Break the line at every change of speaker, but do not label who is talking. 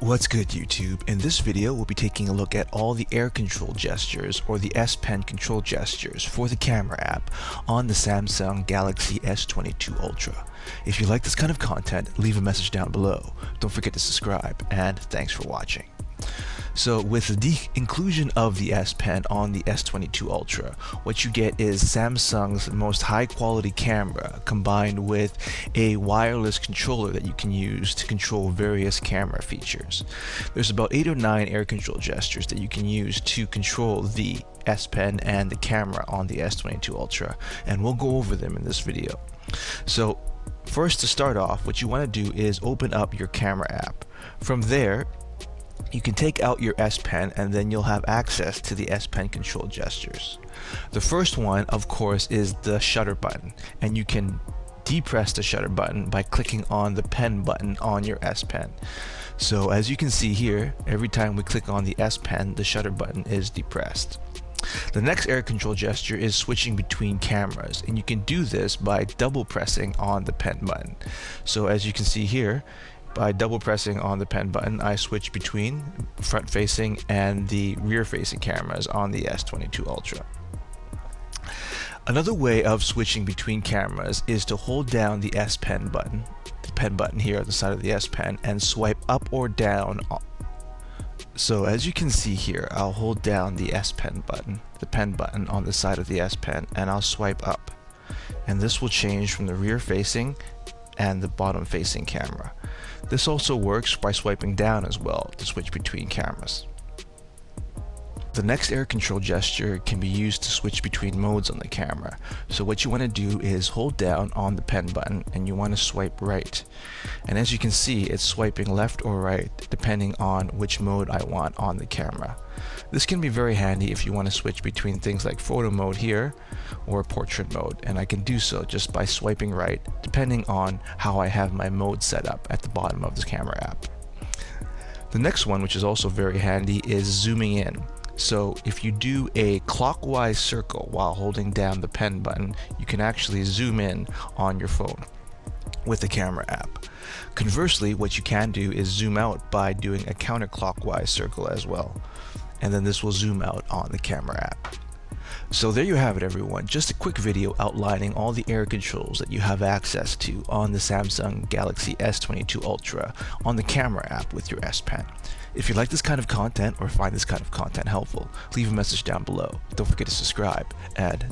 What's good, YouTube? In this video, we'll be taking a look at all the air control gestures or the S Pen control gestures for the camera app on the Samsung Galaxy S22 Ultra. If you like this kind of content, leave a message down below. Don't forget to subscribe, and thanks for watching. So with the inclusion of the S Pen on the S22 Ultra, what you get is Samsung's most high quality camera combined with a wireless controller that you can use to control various camera features. There's about 8 or 9 air control gestures that you can use to control the S Pen and the camera on the S22 Ultra, and we'll go over them in this video. So first, to start off, what you want to do is open up your camera app. From there, you can take out your S Pen and then you'll have access to the S Pen control gestures. The first one, of course, is the shutter button, and you can depress the shutter button by clicking on the pen button on your S Pen. So as you can see here, every time we click on the S Pen, the shutter button is depressed. The next air control gesture is switching between cameras, and you can do this by double pressing on the pen button. So as you can see here, by double pressing on the pen button, I switch between front facing and the rear facing cameras on the S22 Ultra. Another way of switching between cameras is to hold down the S Pen button, the pen button here at the side of the S Pen, and swipe up or down. So as you can see here, I'll hold down the S Pen button, the pen button on the side of the S Pen, and I'll swipe up. And this will change from the rear facing and the bottom facing camera. This also works by swiping down as well to switch between cameras. The next air control gesture can be used to switch between modes on the camera. So what you want to do is hold down on the pen button and you want to swipe right. And as you can see, it's swiping left or right depending on which mode I want on the camera. This can be very handy if you want to switch between things like photo mode here or portrait mode, and I can do so just by swiping right depending on how I have my mode set up at the bottom of the camera app. The next one, which is also very handy, is zooming in. So if you do a clockwise circle while holding down the pen button, you can actually zoom in on your phone with the camera app. Conversely, what you can do is zoom out by doing a counterclockwise circle as well, and then this will zoom out on the camera app. So there you have it, everyone. Just a quick video outlining all the air controls that you have access to on the Samsung Galaxy S22 Ultra on the camera app with your S Pen. If you like this kind of content or find this kind of content helpful, leave a message down below. Don't forget to subscribe, and